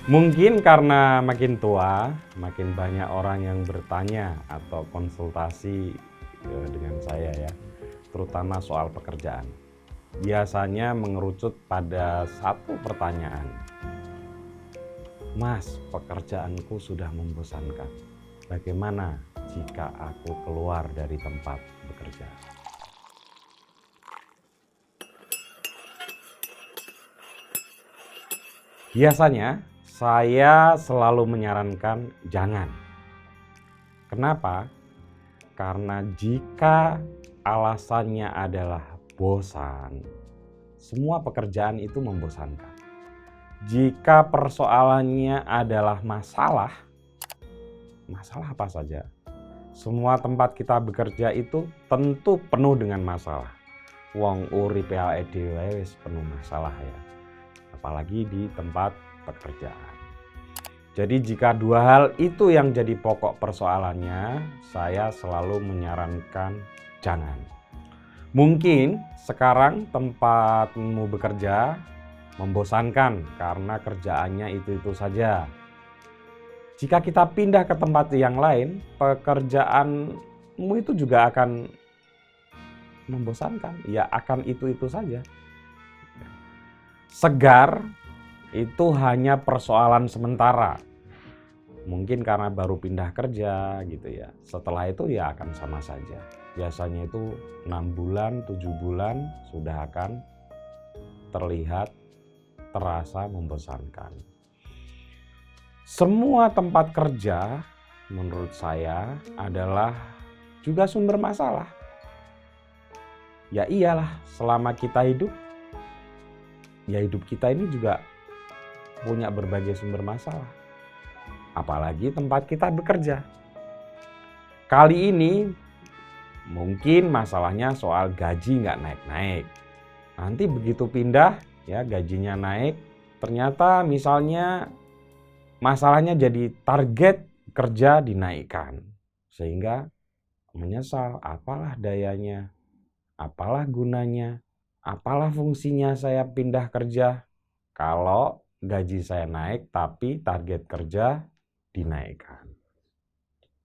Mungkin karena makin tua, makin banyak orang yang bertanya atau konsultasi dengan saya ya, terutama soal pekerjaan. Biasanya mengerucut pada satu pertanyaan. Mas, pekerjaanku sudah membosankan. Bagaimana jika aku keluar dari tempat bekerja? Biasanya saya selalu menyarankan jangan. Kenapa? Karena jika alasannya adalah bosan, semua pekerjaan itu membosankan. Jika persoalannya adalah masalah apa saja, semua tempat kita bekerja itu tentu penuh dengan masalah. Wong uripe awake dhewe wis penuh masalah ya, apalagi di tempat pekerjaan. Jadi jika dua hal itu yang jadi pokok persoalannya, saya selalu menyarankan jangan. Mungkin sekarang tempatmu bekerja membosankan karena kerjaannya itu-itu saja. Jika kita pindah ke tempat yang lain, pekerjaanmu itu juga akan membosankan, ya akan itu-itu saja. Segar itu hanya persoalan sementara. Mungkin karena baru pindah kerja gitu ya. Setelah itu ya akan sama saja. Biasanya itu 6 bulan, 7 bulan sudah akan terlihat, terasa membosankan. Semua tempat kerja menurut saya adalah juga sumber masalah. Ya iyalah, selama kita hidup, ya hidup kita ini juga punya berbagai sumber masalah. Apalagi tempat kita bekerja. Kali ini mungkin masalahnya soal gaji nggak naik-naik. Nanti begitu pindah ya gajinya naik, ternyata misalnya masalahnya jadi target kerja dinaikkan. Sehingga menyesal, apalah dayanya, apalah gunanya, apalah fungsinya saya pindah kerja kalau gaji saya naik tapi target kerja dinaikkan.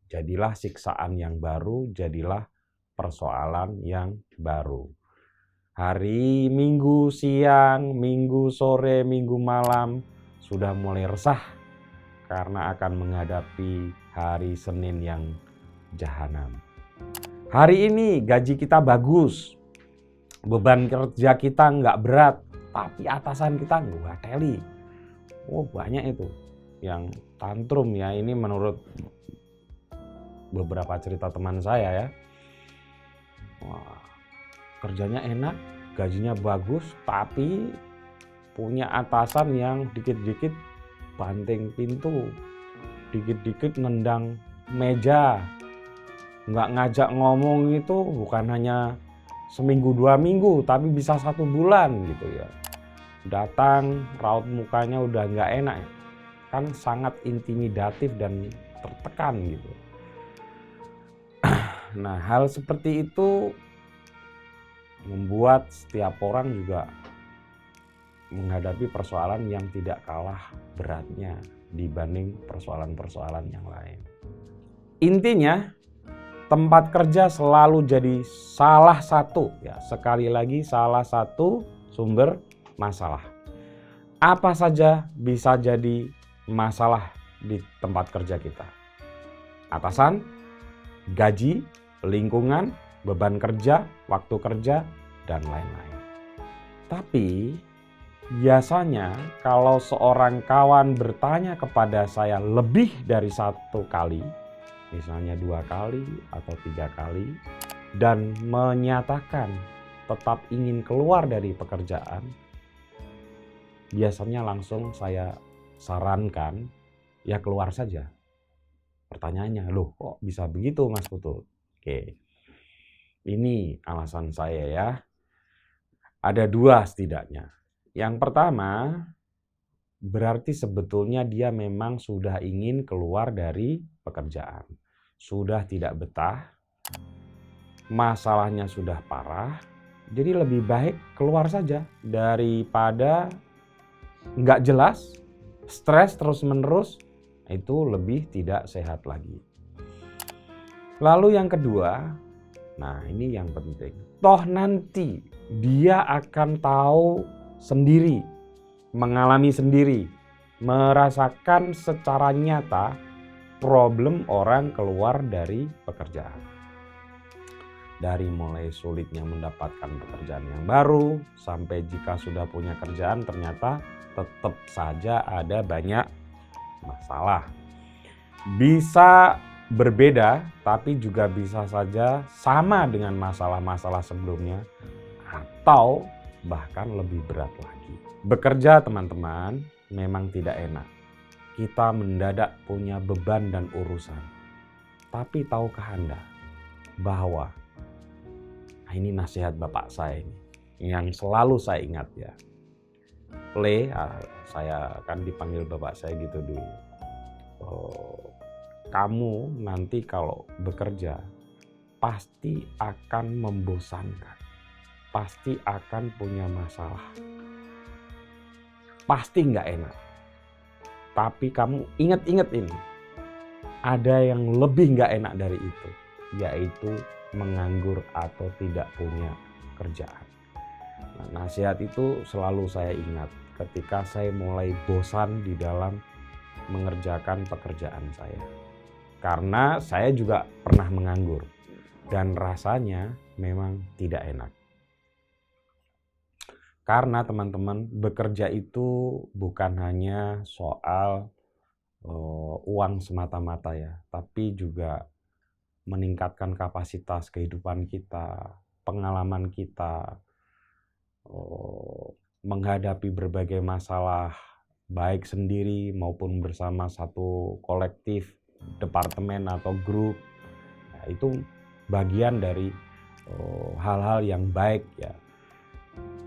Jadilah siksaan yang baru, jadilah persoalan yang baru. Hari Minggu siang, Minggu sore, Minggu malam sudah mulai resah karena akan menghadapi hari Senin yang jahanam. Hari ini gaji kita bagus, beban kerja kita nggak berat, tapi atasan kita nggak teli. Oh banyak itu yang tantrum ya, ini menurut beberapa cerita teman saya ya. Wah, kerjanya enak, gajinya bagus, tapi punya atasan yang dikit-dikit banting pintu, dikit-dikit nendang meja, nggak ngajak ngomong itu bukan hanya seminggu 2 minggu, tapi bisa 1 bulan gitu ya. Datang, raut mukanya udah nggak enak, kan sangat intimidatif dan tertekan gitu. Nah, hal seperti itu membuat setiap orang juga menghadapi persoalan yang tidak kalah beratnya dibanding persoalan-persoalan yang lain. Intinya, tempat kerja selalu jadi salah satu, ya sekali lagi salah satu sumber masalah. Apa saja bisa jadi masalah di tempat kerja kita. Atasan, gaji, lingkungan, beban kerja, waktu kerja, dan lain-lain. Tapi biasanya kalau seorang kawan bertanya kepada saya lebih dari 1 kali, misalnya 2 kali atau 3 kali, dan menyatakan tetap ingin keluar dari pekerjaan, biasanya langsung saya sarankan, ya keluar saja. Pertanyaannya, loh kok bisa begitu Mas Putut? Oke, ini alasan saya ya. Ada 2 setidaknya. Yang pertama, berarti sebetulnya dia memang sudah ingin keluar dari pekerjaan. Sudah tidak betah, masalahnya sudah parah, jadi lebih baik keluar saja daripada nggak jelas stres terus-menerus, itu lebih tidak sehat lagi. Lalu yang kedua, nah ini yang penting. Toh nanti dia akan tahu sendiri, mengalami sendiri, merasakan secara nyata problem orang keluar dari pekerjaan. Dari mulai sulitnya mendapatkan pekerjaan yang baru, sampai jika sudah punya kerjaan ternyata tetap saja ada banyak masalah. Bisa berbeda, tapi juga bisa saja sama dengan masalah-masalah sebelumnya, atau bahkan lebih berat lagi. Bekerja teman-teman memang tidak enak. Kita mendadak punya beban dan urusan. Tapi tahukah Anda bahwa ini nasihat bapak saya ini yang selalu saya ingat ya. Saya kan dipanggil bapak saya gitu dulu. Kamu nanti kalau bekerja pasti akan membosankan. Pasti akan punya masalah. Pasti nggak enak. Tapi kamu ingat-ingat ini. Ada yang lebih nggak enak dari itu. Yaitu menganggur atau tidak punya kerjaan. Nah, nasihat itu selalu saya ingat ketika saya mulai bosan di dalam mengerjakan pekerjaan saya. Karena saya juga pernah menganggur dan rasanya memang tidak enak. Karena teman-teman, bekerja itu bukan hanya soal uang semata-mata ya, tapi juga meningkatkan kapasitas kehidupan kita, pengalaman kita, menghadapi berbagai masalah baik sendiri maupun bersama satu kolektif, departemen atau grup. Nah, itu bagian dari hal-hal yang baik ya.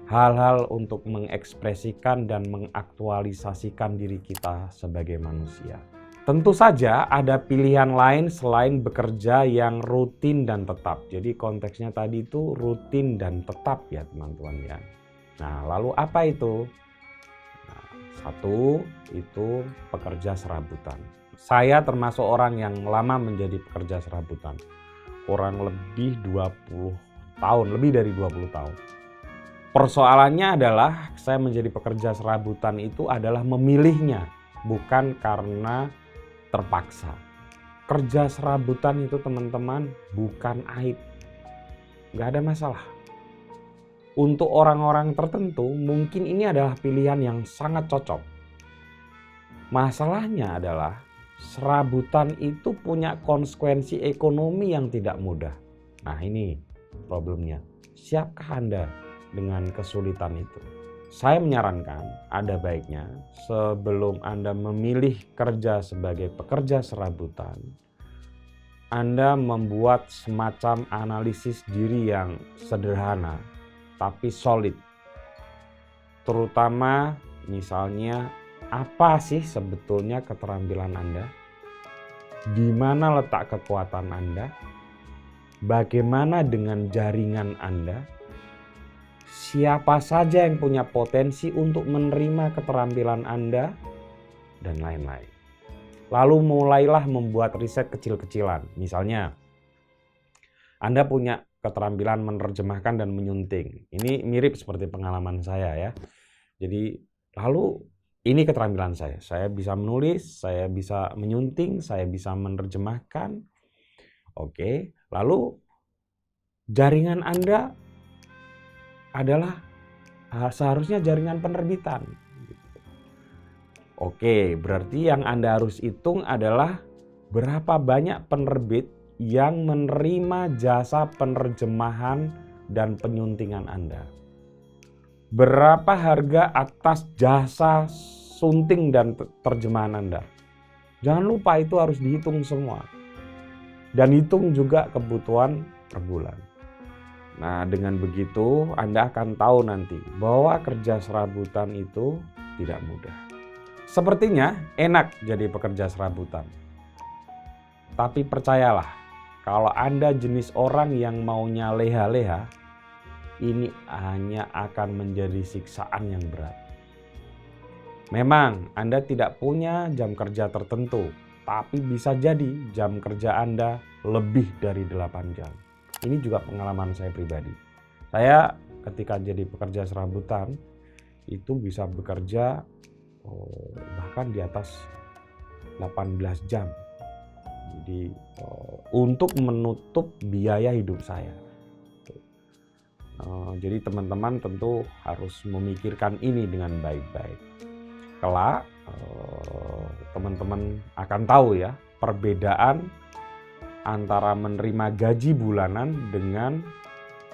Hal-hal untuk mengekspresikan dan mengaktualisasikan diri kita sebagai manusia. Tentu saja ada pilihan lain selain bekerja yang rutin dan tetap. Jadi konteksnya tadi itu rutin dan tetap ya teman-teman ya. Nah lalu apa itu? Nah, satu itu pekerja serabutan. Saya termasuk orang yang lama menjadi pekerja serabutan. Kurang lebih 20 tahun, lebih dari 20 tahun. Persoalannya adalah saya menjadi pekerja serabutan itu adalah memilihnya. Bukan karena terpaksa. Kerja serabutan itu teman-teman bukan aib. Gak ada masalah. Untuk orang-orang tertentu mungkin ini adalah pilihan yang sangat cocok. Masalahnya adalah serabutan itu punya konsekuensi ekonomi yang tidak mudah. Nah ini problemnya. Siapkah Anda dengan kesulitan itu? Saya menyarankan ada baiknya sebelum Anda memilih kerja sebagai pekerja serabutan, Anda membuat semacam analisis diri yang sederhana tapi solid. Terutama misalnya apa sih sebetulnya keterampilan Anda? Di mana letak kekuatan Anda? Bagaimana dengan jaringan Anda? Siapa saja yang punya potensi untuk menerima keterampilan Anda, dan lain-lain. Lalu mulailah membuat riset kecil-kecilan. Misalnya, Anda punya keterampilan menerjemahkan dan menyunting. Ini mirip seperti pengalaman saya ya. Jadi, lalu ini keterampilan saya. Saya bisa menulis, saya bisa menyunting, saya bisa menerjemahkan. Oke, lalu jaringan Anda adalah seharusnya jaringan penerbitan. Oke, berarti yang Anda harus hitung adalah berapa banyak penerbit yang menerima jasa penerjemahan dan penyuntingan Anda. Berapa harga atas jasa sunting dan terjemahan Anda. Jangan lupa itu harus dihitung semua. Dan hitung juga kebutuhan per bulan. Nah dengan begitu Anda akan tahu nanti bahwa kerja serabutan itu tidak mudah. Sepertinya enak jadi pekerja serabutan. Tapi percayalah, kalau Anda jenis orang yang maunya leha-leha, ini hanya akan menjadi siksaan yang berat. Memang Anda tidak punya jam kerja tertentu, tapi bisa jadi jam kerja Anda lebih dari 8 jam. Ini juga pengalaman saya pribadi. Saya ketika jadi pekerja serabutan itu bisa bekerja bahkan di atas 18 jam. Jadi untuk menutup biaya hidup saya. Jadi teman-teman tentu harus memikirkan ini dengan baik-baik. Kelak teman-teman akan tahu ya perbedaan antara menerima gaji bulanan dengan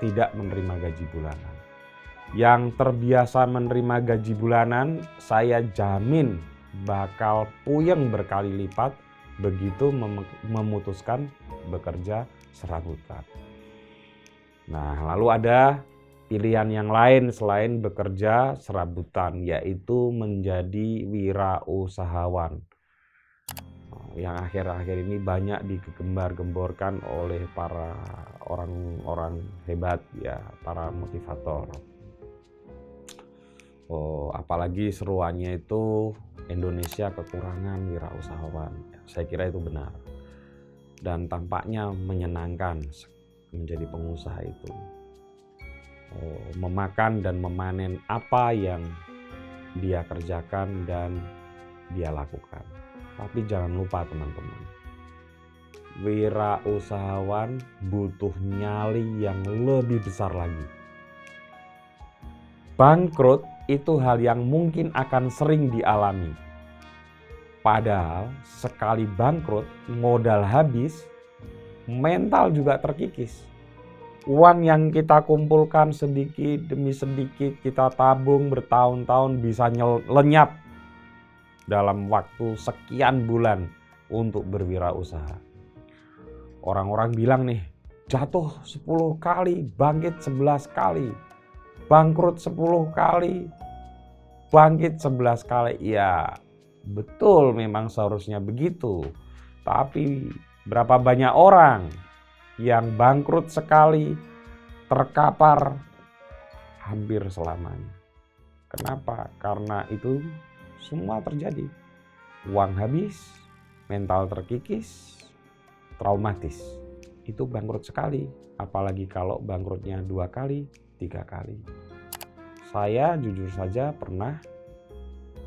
tidak menerima gaji bulanan. Yang terbiasa menerima gaji bulanan, saya jamin bakal puyeng berkali lipat begitu memutuskan bekerja serabutan. Nah, lalu ada pilihan yang lain selain bekerja serabutan, yaitu menjadi wirausahawan. Yang akhir-akhir ini banyak digembar-gemborkan oleh para orang-orang hebat ya, para motivator. Apalagi seruannya itu Indonesia kekurangan wirausahawan. Saya kira itu benar. Dan tampaknya menyenangkan menjadi pengusaha itu. Memakan dan memanen apa yang dia kerjakan dan dia lakukan. Tapi jangan lupa teman-teman, wirausahawan butuh nyali yang lebih besar lagi. Bangkrut itu hal yang mungkin akan sering dialami. Padahal sekali bangkrut, modal habis, mental juga terkikis. Uang yang kita kumpulkan sedikit demi sedikit, kita tabung bertahun-tahun bisa lenyap dalam waktu sekian bulan untuk berwirausaha. Orang-orang bilang nih, jatuh 10 kali, bangkit 11 kali. Bangkrut 10 kali, bangkit 11 kali. Ya, betul memang seharusnya begitu. Tapi berapa banyak orang yang bangkrut sekali, terkapar hampir selamanya. Kenapa? Karena itu semua terjadi. Uang habis, mental terkikis, traumatis. Itu bangkrut sekali. Apalagi kalau bangkrutnya 2 kali, 3 kali. Saya jujur saja pernah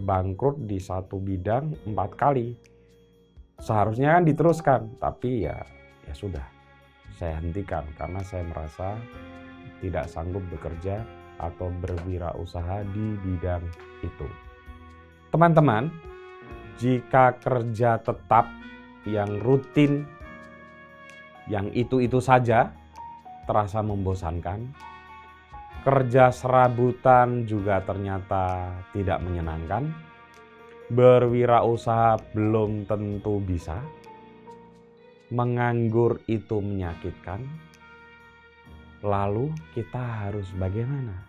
bangkrut di satu bidang 4 kali. Seharusnya kan diteruskan, tapi ya sudah. Saya hentikan karena saya merasa tidak sanggup bekerja atau berwirausaha di bidang itu. Teman-teman, jika kerja tetap yang rutin, yang itu-itu saja terasa membosankan, kerja serabutan juga ternyata tidak menyenangkan, berwirausaha belum tentu bisa, menganggur itu menyakitkan, lalu kita harus bagaimana?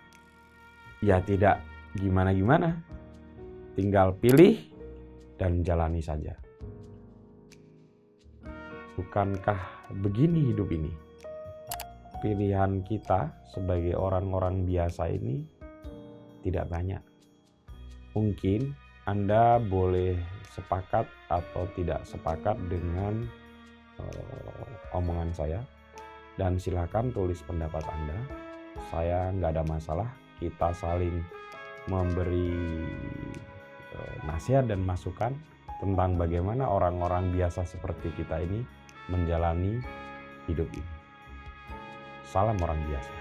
Ya tidak gimana-gimana, tinggal pilih dan jalani saja. Bukankah begini hidup ini? Pilihan kita sebagai orang-orang biasa ini tidak banyak. Mungkin Anda boleh sepakat atau tidak sepakat dengan omongan saya, dan silakan tulis pendapat Anda. Saya nggak ada masalah, kita saling memberi nasihat dan masukan tentang bagaimana orang-orang biasa seperti kita ini menjalani hidup ini. Salam orang biasa.